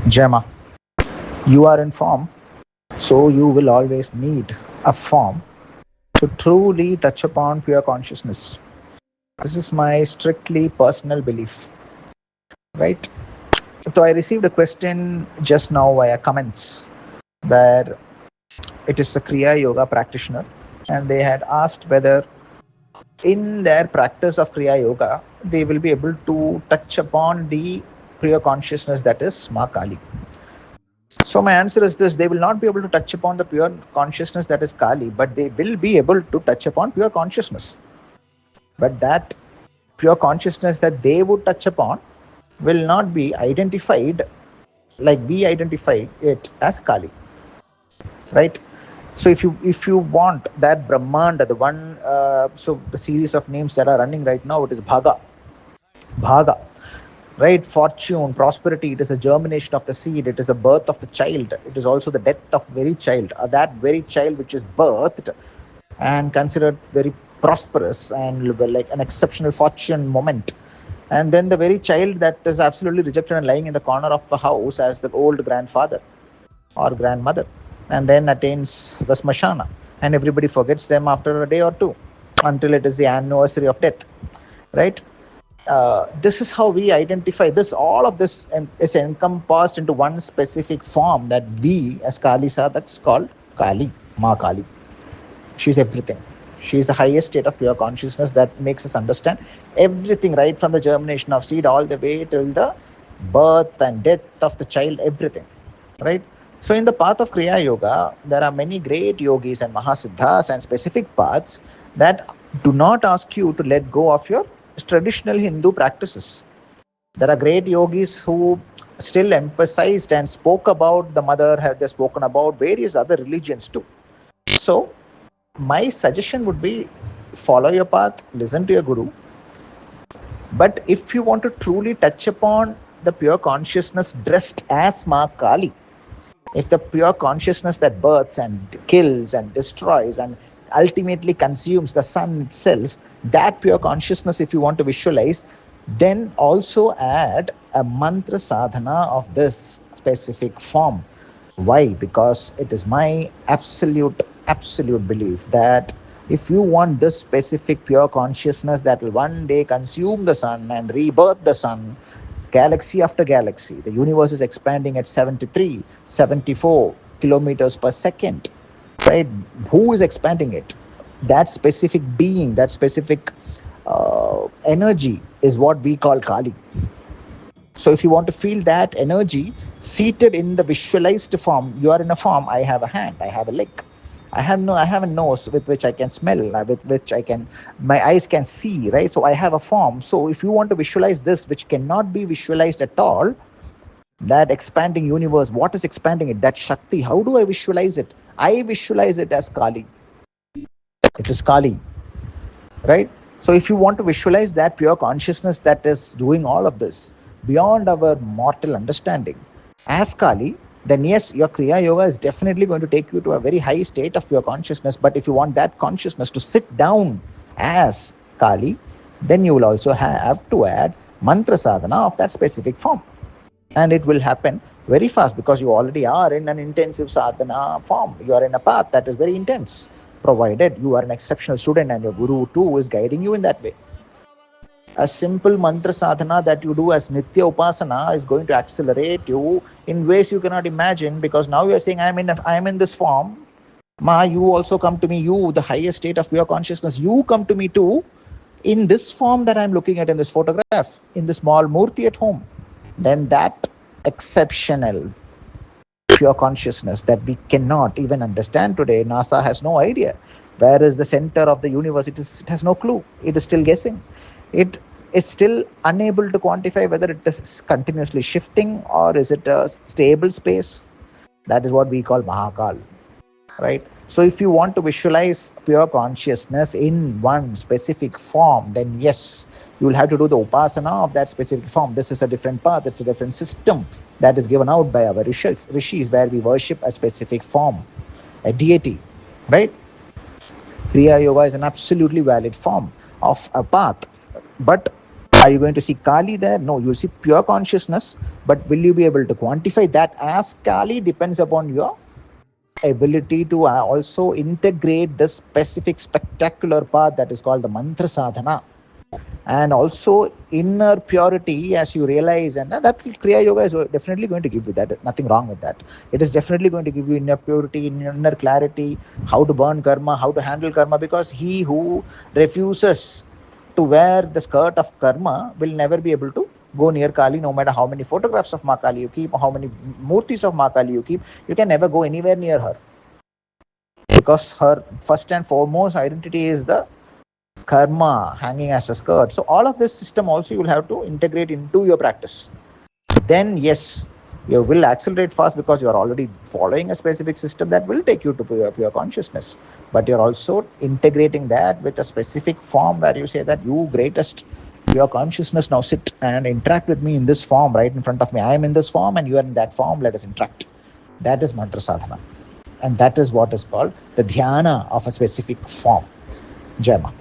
Gemma, you are in form, so you will always need a form to truly touch upon pure consciousness. This is my strictly personal belief, right? So I received a question just now via comments where it is a Kriya Yoga practitioner, and they had asked whether in their practice of Kriya Yoga they will be able to touch upon the pure consciousness that is Maa Kali. So my answer is this: they will not be able to touch upon the pure consciousness that is Kali, but they will be able to touch upon pure consciousness. But that pure consciousness that they would touch upon will not be identified like we identify it as Kali, right? So if you want that Brahmanda, the one, so the series of names that are running right now, it is Bhaga, right? Fortune, prosperity, it is a germination of the seed, it is the birth of the child, it is also the death of very child, that very child which is birthed and considered very prosperous and like an exceptional fortune moment. And then the very child that is absolutely rejected and lying in the corner of the house as the old grandfather or grandmother, and then attains the smashana, and everybody forgets them after a day or two until it is the anniversary of death, right? This is how we identify this. All of this is encompassed into one specific form that we as Kali sadhaks call Kali, Ma Kali. She's everything. She's the highest state of pure consciousness that makes us understand everything, right from the germination of seed all the way till the birth and death of the child, everything, right? So, in the path of Kriya Yoga, there are many great yogis and Mahasiddhas and specific paths that do not ask you to let go of your traditional Hindu practices. There are great yogis who still emphasized and spoke about the mother, have they spoken about various other religions too. So, my suggestion would be follow your path, listen to your guru. But if you want to truly touch upon the pure consciousness dressed as Ma Kali, if the pure consciousness that births and kills and destroys and ultimately consumes the sun itself, that pure consciousness, if you want to visualize, then also add a mantra sadhana of this specific form. Why? Because it is my absolute belief that if you want this specific pure consciousness that will one day consume the sun and rebirth the sun, galaxy after galaxy, the universe is expanding at 73, 74 kilometers per second, right? Who is expanding it? That specific being, that specific energy is what we call Kali. So if you want to feel that energy seated in the visualized form, you are in a form. I have a hand, I have a leg, I have a nose with which I can smell, with which I can, my eyes can see, right? So I have a form. So if you want to visualize this, which cannot be visualized at all, that expanding universe, what is expanding it? That Shakti. How do I visualize it? I visualize it as Kali. It is Kali, right? So if you want to visualize that pure consciousness that is doing all of this beyond our mortal understanding as Kali, then yes, your Kriya Yoga is definitely going to take you to a very high state of pure consciousness. But if you want that consciousness to sit down as Kali, then you will also have to add mantra sadhana of that specific form. And it will happen very fast because you already are in an intensive sadhana form. You are in a path that is very intense, provided you are an exceptional student and your guru too is guiding you in that way. A simple mantra sadhana that you do as nitya upasana is going to accelerate you in ways you cannot imagine, because now you are saying, I am in this form. Ma, you also come to me, you, the highest state of pure consciousness, you come to me too in this form that I'm looking at in this photograph, in this small murti at home. Then that exceptional pure consciousness that we cannot even understand today, NASA has no idea. Where is the center of the universe? It has no clue. It is still guessing. It is still unable to quantify whether it is continuously shifting or is it a stable space. That is what we call Mahakal, right? So if you want to visualize pure consciousness in one specific form, then yes, you will have to do the upasana of that specific form. This is a different path, it's a different system that is given out by our rishis, where we worship a specific form, a deity, right? Kriya Yoga is an absolutely valid form of a path. But Are you going to see Kali there? No, you'll see pure consciousness. But will you be able to quantify that as Kali? Depends upon your ability to also integrate the specific spectacular path that is called the mantra sadhana, and also inner purity as you realize, and that kriya yoga is definitely going to give you that. Nothing wrong with that. It is definitely going to give you inner purity, inner clarity, how to burn karma, how to handle karma, because he who refuses to wear the skirt of karma will never be able to go near Kali. No matter how many photographs of Maa Kali you keep, how many murtis of Maa Kali you keep, you can never go anywhere near her, because her first and foremost identity is the karma hanging as a skirt. So all of this system also you will have to integrate into your practice. Then yes, you will accelerate fast because you are already following a specific system that will take you to pure consciousness. But you're also integrating that with a specific form where you say that you greatest pure consciousness, now sit and interact with me in this form right in front of me. I am in this form and you are in that form. Let us interact. That is mantra sadhana. And that is what is called the dhyana of a specific form. Jai Ma.